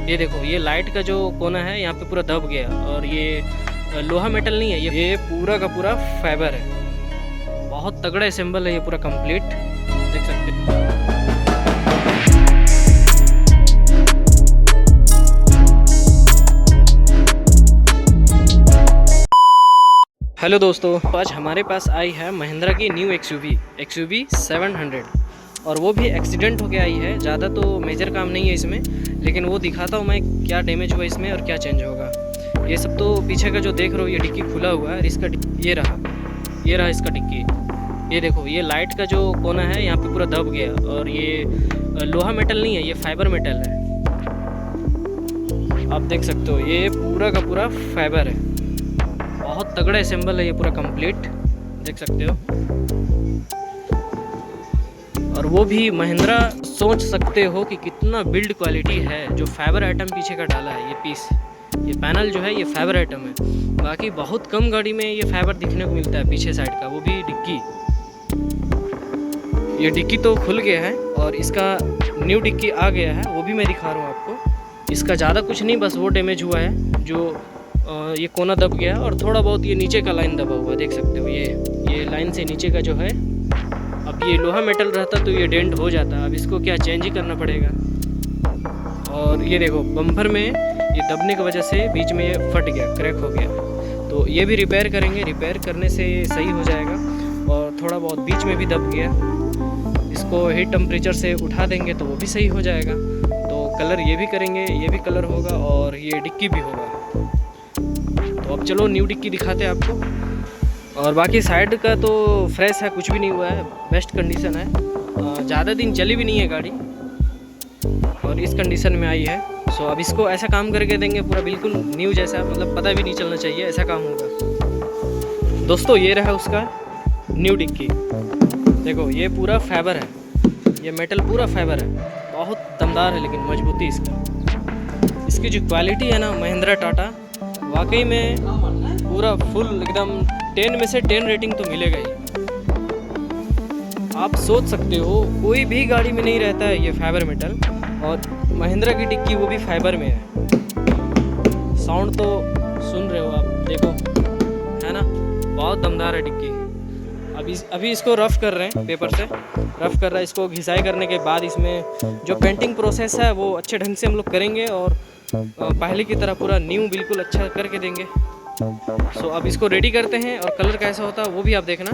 ये देखो, ये लाइट का जो कोना है यहाँ पे पूरा दब गया, और ये लोहा मेटल नहीं है, ये पूरा का पूरा फाइबर है। बहुत तगड़ा असेंबल है ये पूरा कंप्लीट, देख सकते हैं। हेलो दोस्तों, आज हमारे पास आई है महिंद्रा की न्यू XUV700, और वो भी एक्सीडेंट होके आई है। ज़्यादा तो मेजर काम नहीं है इसमें, लेकिन वो दिखाता हूँ मैं क्या डैमेज हुआ इसमें और क्या चेंज होगा। ये सब तो पीछे का जो देख रहे हो, ये डिक्की खुला हुआ है, इसका ये रहा इसका डिक्की। ये देखो, ये लाइट का जो कोना है यहाँ पे पूरा दब गया, और ये लोहा मेटल नहीं है, ये फाइबर मेटल है। आप देख सकते हो, ये पूरा का पूरा फाइबर है। बहुत तगड़ा असेंबल है ये पूरा कंप्लीट, देख सकते हो। और वो भी महिंद्रा, सोच सकते हो कि कितना बिल्ड क्वालिटी है। जो फाइबर आइटम पीछे का डाला है, ये पीस, ये पैनल जो है, ये फाइबर आइटम है। बाकी बहुत कम गाड़ी में ये फाइबर दिखने को मिलता है पीछे साइड का, वो भी डिक्की। ये डिक्की तो खुल गया है, और इसका न्यू डिक्की आ गया है, वो भी मैं दिखा रहा हूँ आपको। इसका ज़्यादा कुछ नहीं, बस वो डैमेज हुआ है, जो ये कोना दब गया, और थोड़ा बहुत ये नीचे का लाइन दबा हुआ है, देख सकते हो। ये लाइन से नीचे का जो है, अब ये लोहा मेटल रहता तो ये डेंट हो जाता। अब इसको क्या चेंज ही करना पड़ेगा। और ये देखो, बम्पर में ये दबने की वजह से बीच में ये फट गया, क्रैक हो गया। तो ये भी रिपेयर करेंगे, रिपेयर करने से सही हो जाएगा। और थोड़ा बहुत बीच में भी दब गया, इसको हीट टेम्परेचर से उठा देंगे तो वो भी सही हो जाएगा। तो कलर ये भी करेंगे, ये भी कलर होगा, और ये डिक्की भी होगा। तो अब चलो न्यू डिक्की दिखाते हैं आपको। और बाकी साइड का तो फ्रेश है, कुछ भी नहीं हुआ है, बेस्ट कंडीशन है। ज़्यादा दिन चली भी नहीं है गाड़ी, और इस कंडीशन में आई है। सो अब इसको ऐसा काम करके देंगे, पूरा बिल्कुल न्यू जैसा, मतलब पता भी नहीं चलना चाहिए, ऐसा काम होगा। दोस्तों, ये रहा उसका न्यू डिक्की। देखो, ये पूरा फाइबर है, ये मेटल पूरा फाइबर है, बहुत दमदार है, लेकिन मजबूती इसकी जो क्वालिटी है ना, महिंद्रा टाटा वाकई में पूरा फुल एकदम 10 में से 10 रेटिंग तो मिलेगा ही। आप सोच सकते हो, कोई भी गाड़ी में नहीं रहता है ये फाइबर मेटल, और महिंद्रा की डिक्की वो भी फाइबर में है। साउंड तो सुन रहे हो आप, देखो, है ना, बहुत दमदार है डिक्की। अभी इसको रफ़ कर रहे हैं, पेपर से रफ़ कर रहा है। इसको घिसाई करने के बाद इसमें जो पेंटिंग प्रोसेस है वो अच्छे ढंग से हम लोग करेंगे, और पहले की तरह पूरा न्यू बिल्कुल अच्छा करके देंगे। सो अब इसको रेडी करते हैं, और कलर कैसा होता है वो भी आप देखना।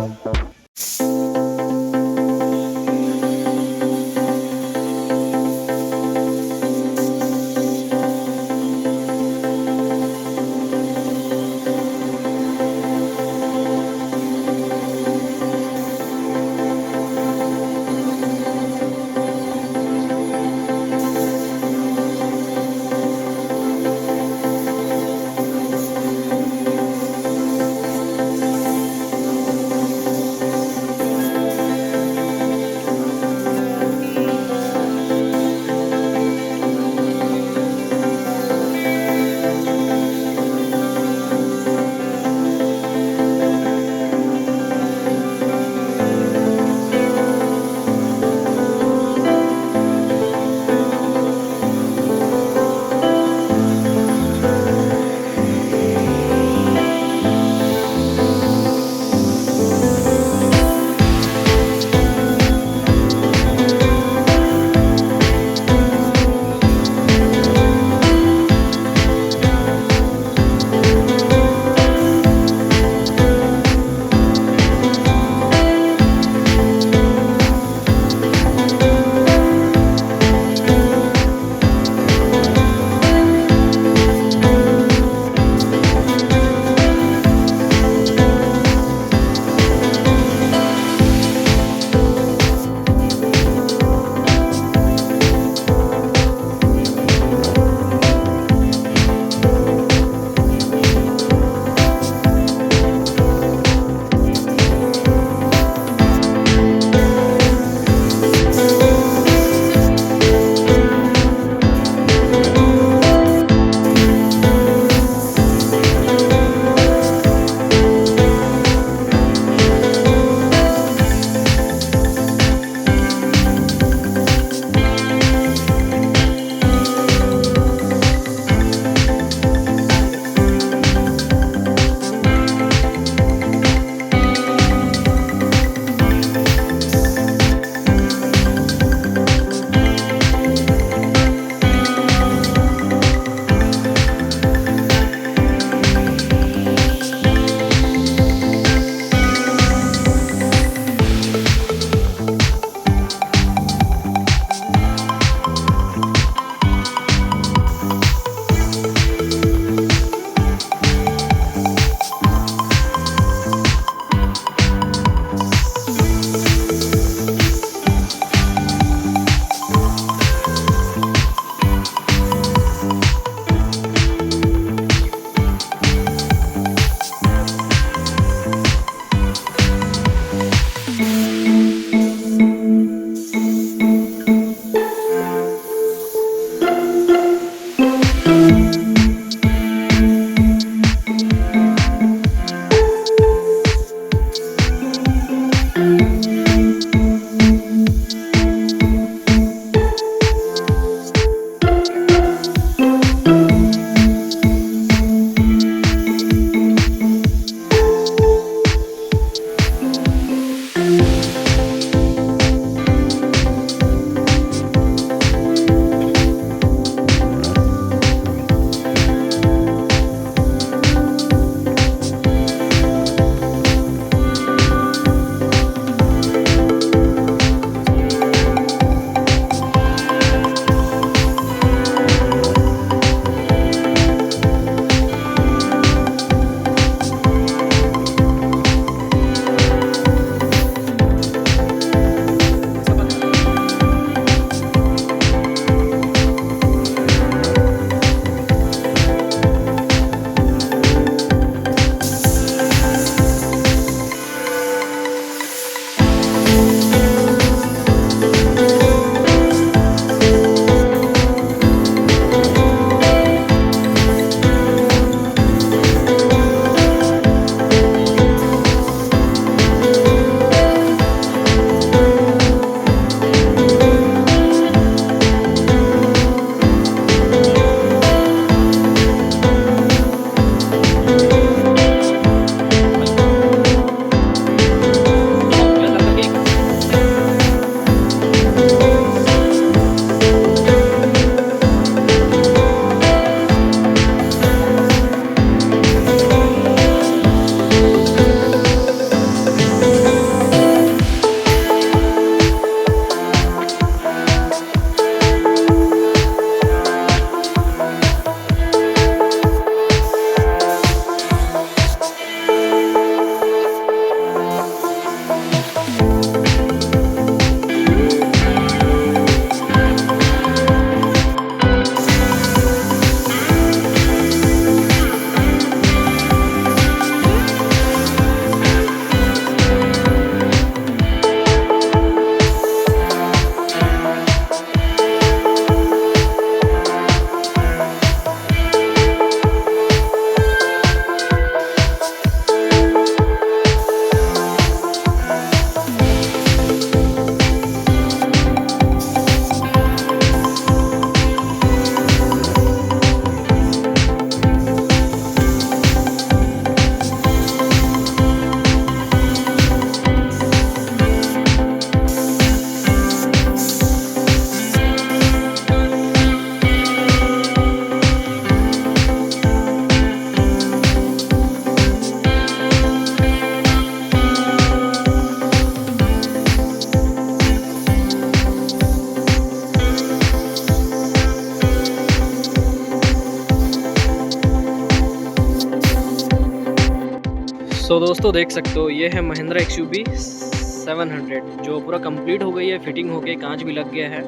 सो दोस्तों देख सकते हो ये है महिंद्रा XUV700 जो पूरा कंप्लीट हो गई है, फिटिंग हो गई, कांच भी लग गया है।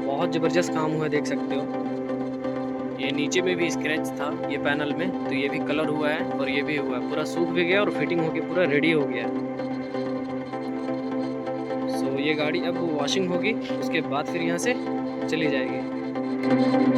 बहुत ज़बरदस्त काम हुआ है, देख सकते हो। ये नीचे में भी स्क्रैच था ये पैनल में, तो ये भी कलर हुआ है और ये भी हुआ है, पूरा सूख भी गया और फिटिंग होके पूरा रेडी हो गया। सो ये गाड़ी अब वॉशिंग होगी, उसके बाद फिर यहाँ से चली जाएगी।